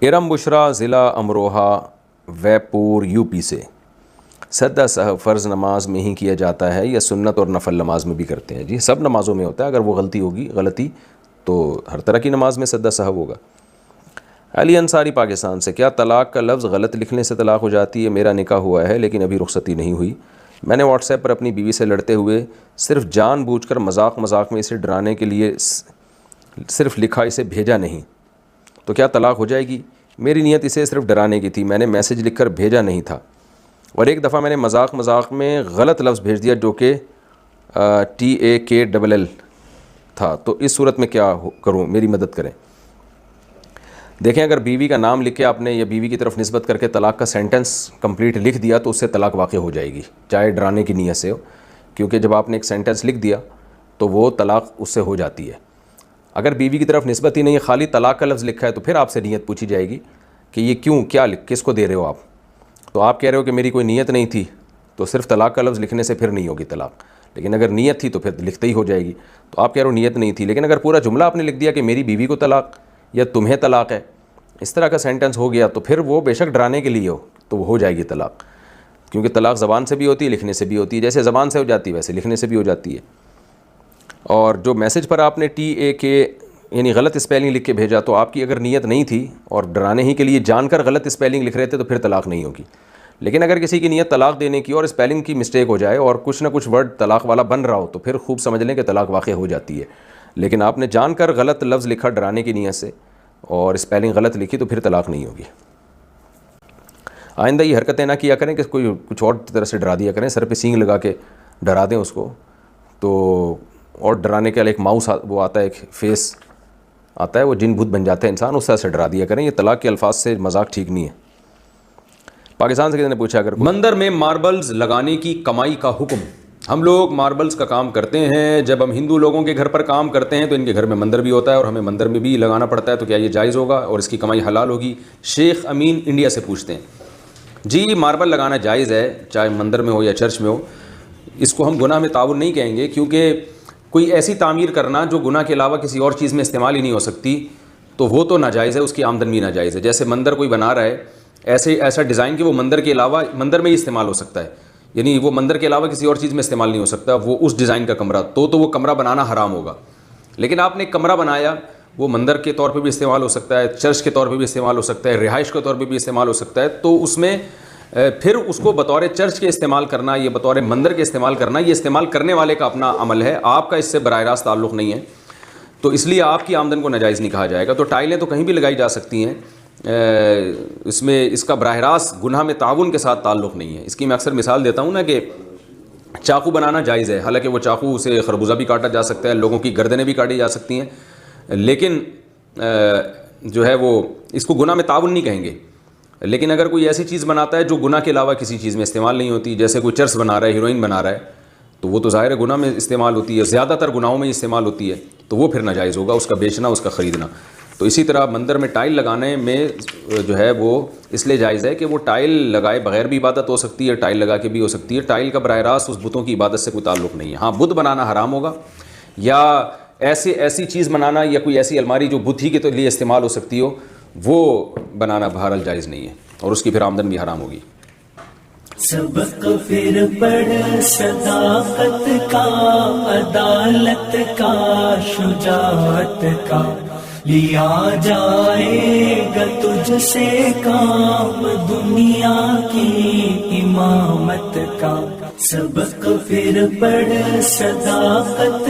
ارم بشرا ضلع Amroha ویپور U P سے، سدہ سہو فرض نماز میں ہی کیا جاتا ہے یا سنت اور نفل نماز میں بھی کرتے ہیں؟ جی سب نمازوں میں ہوتا ہے، اگر وہ غلطی تو ہر طرح کی نماز میں سدہ سہو ہوگا۔ علی انصاری پاکستان سے، کیا طلاق کا لفظ غلط لکھنے سے طلاق ہو جاتی ہے؟ میرا نکاح ہوا ہے لیکن ابھی رخصتی نہیں ہوئی، میں نے واٹس ایپ پر اپنی بیوی سے لڑتے ہوئے صرف جان بوجھ کر مذاق میں اسے ڈرانے کے لیے صرف لکھا، اسے بھیجا نہیں، تو کیا طلاق ہو جائے گی؟ میری نیت اسے صرف ڈرانے کی تھی، میں نے میسج لکھ کر بھیجا نہیں تھا، اور ایک دفعہ میں نے مذاق میں غلط لفظ بھیج دیا جو کہ TAKLL تھا، تو اس صورت میں کیا کروں؟ میری مدد کریں۔ دیکھیں، اگر بیوی کا نام لکھ کے آپ نے یا بیوی کی طرف نسبت کر کے طلاق کا سینٹنس کمپلیٹ لکھ دیا تو اس سے طلاق واقع ہو جائے گی، چاہے ڈرانے کی نیت سے ہو، کیونکہ جب آپ نے ایک سینٹنس لکھ دیا تو وہ طلاق اس سے ہو جاتی ہے۔ اگر بیوی کی طرف نسبت ہی نہیں، خالی طلاق کا لفظ لکھا ہے، تو پھر آپ سے نیت پوچھی جائے گی کہ یہ کیوں، کیا کس کو دے رہے ہو آپ؟ تو آپ کہہ رہے ہو کہ میری کوئی نیت نہیں تھی، تو صرف طلاق کا لفظ لکھنے سے پھر نہیں ہوگی طلاق، لیکن اگر نیت تھی تو پھر لکھتے ہی ہو جائے گی۔ تو آپ کہہ رہے ہو نیت نہیں تھی، لیکن اگر پورا جملہ آپ نے لکھ دیا کہ میری بیوی کو طلاق یا تمہیں طلاق ہے، اس طرح کا سینٹنس ہو گیا، تو پھر وہ بے شک ڈرانے کے لیے ہو تو وہ ہو جائے گی طلاق، کیونکہ طلاق زبان سے بھی ہوتی ہے، لکھنے سے بھی ہوتی ہے، جیسے زبان سے ہو جاتی ہے ویسے لکھنے سے بھی ہو جاتی ہے۔ اور جو میسج پر آپ نے TAK یعنی غلط اسپیلنگ لکھ کے بھیجا، تو آپ کی اگر نیت نہیں تھی اور ڈرانے ہی کے لیے جان کر غلط اسپیلنگ لکھ رہے تھے تو پھر طلاق نہیں ہوگی۔ لیکن اگر کسی کی نیت طلاق دینے کی اور اسپیلنگ کی مسٹیک ہو جائے اور کچھ نہ کچھ ورڈ طلاق والا بن رہا ہو، تو پھر خوب سمجھ لیں کہ طلاق واقع ہو جاتی ہے، لیکن آپ نے جان کر غلط لفظ لکھا ڈرانے کی نیت سے اور اسپیلنگ غلط لکھی تو پھر طلاق نہیں ہوگی۔ آئندہ یہ حرکتیں نہ کیا کریں کہ کوئی کچھ اور طرح سے ڈرا دیا کریں، سر پہ سینگ لگا کے ڈرا دیں اس کو، تو اور ڈرانے کے لیے ایک ماؤس وہ آتا ہے، ایک فیس آتا ہے، وہ جن بھوت بن جاتا ہے انسان، اس طرح سے ڈرا دیا کریں۔ یہ طلاق کے الفاظ سے مذاق ٹھیک نہیں ہے۔ پاکستان سے کسی نے پوچھا، اگر مندر میں ماربلز لگانے کی کمائی کا حکم؟ ہم لوگ ماربلز کا کام کرتے ہیں، جب ہم ہندو لوگوں کے گھر پر کام کرتے ہیں تو ان کے گھر میں مندر بھی ہوتا ہے اور ہمیں مندر میں بھی لگانا پڑتا ہے، تو کیا یہ جائز ہوگا اور اس کی کمائی حلال ہوگی؟ شیخ امین انڈیا سے پوچھتے ہیں۔ جی ماربل لگانا جائز ہے، چاہے مندر میں ہو یا چرچ میں ہو، اس کو ہم گناہ میں تعاون نہیں کہیں گے، کیونکہ کوئی ایسی تعمیر کرنا جو گناہ کے علاوہ کسی اور چیز میں استعمال ہی نہیں ہو سکتی تو وہ تو ناجائز ہے، اس کی آمدن بھی ناجائز ہے۔ جیسے مندر کوئی بنا رہا ہے ایسا ڈیزائن کہ وہ مندر کے علاوہ مندر میں ہی استعمال ہو سکتا ہے، یعنی وہ مندر کے علاوہ کسی اور چیز میں استعمال نہیں ہو سکتا، وہ اس ڈیزائن کا کمرہ، تو وہ کمرہ بنانا حرام ہوگا۔ لیکن آپ نے ایک کمرہ بنایا، وہ مندر کے طور پہ بھی استعمال ہو سکتا ہے، چرچ کے طور پہ بھی استعمال ہو سکتا ہے، رہائش کے طور پہ بھی استعمال ہو سکتا ہے، تو اس میں پھر اس کو بطور چرچ کے استعمال کرنا، یہ بطور مندر کے استعمال کرنا، یہ استعمال کرنے والے کا اپنا عمل ہے، آپ کا اس سے براہ راست تعلق نہیں ہے، تو اس لیے آپ کی آمدن کو ناجائز نہیں کہا جائے گا۔ تو ٹائلیں تو کہیں بھی لگائی جا سکتی ہیں، اس میں اس کا براہ راست گناہ میں تعاون کے ساتھ تعلق نہیں ہے۔ اس کی میں اکثر مثال دیتا ہوں نا کہ چاقو بنانا جائز ہے، حالانکہ وہ چاقو سے خربوزہ بھی کاٹا جا سکتا ہے، لوگوں کی گردنیں بھی کاٹی جا سکتی ہیں، لیکن جو ہے وہ اس کو گناہ میں تعاون نہیں کہیں گے۔ لیکن اگر کوئی ایسی چیز بناتا ہے جو گناہ کے علاوہ کسی چیز میں استعمال نہیں ہوتی، جیسے کوئی چرس بنا رہا ہے، ہیروئن بنا رہا ہے، تو وہ تو ظاہر ہے گناہ میں استعمال ہوتی ہے، زیادہ تر گناہوں میں استعمال ہوتی ہے، تو وہ پھر ناجائز ہوگا اس کا بیچنا، اس کا خریدنا۔ تو اسی طرح مندر میں ٹائل لگانے میں جو ہے وہ اس لیے جائز ہے کہ وہ ٹائل لگائے بغیر بھی عبادت ہو سکتی ہے، ٹائل لگا کے بھی ہو سکتی ہے، ٹائل کا براہ راست اس بتوں کی عبادت سے کوئی تعلق نہیں ہے۔ ہاں بت بنانا حرام ہوگا، یا ایسی چیز بنانا یا کوئی ایسی الماری جو بت ہی کے لیے استعمال ہو سکتی ہو، وہ بنانا بہرحال جائز نہیں ہے، اور اس کی پھر آمدن بھی حرام ہوگی۔ سبق پھر پڑھ صداقت کا، عدالت کا، شجاعت کا، لیا جائے گا تجھ سے کام دنیا کی امامت کا۔ سبق پھر پڑھ صداقت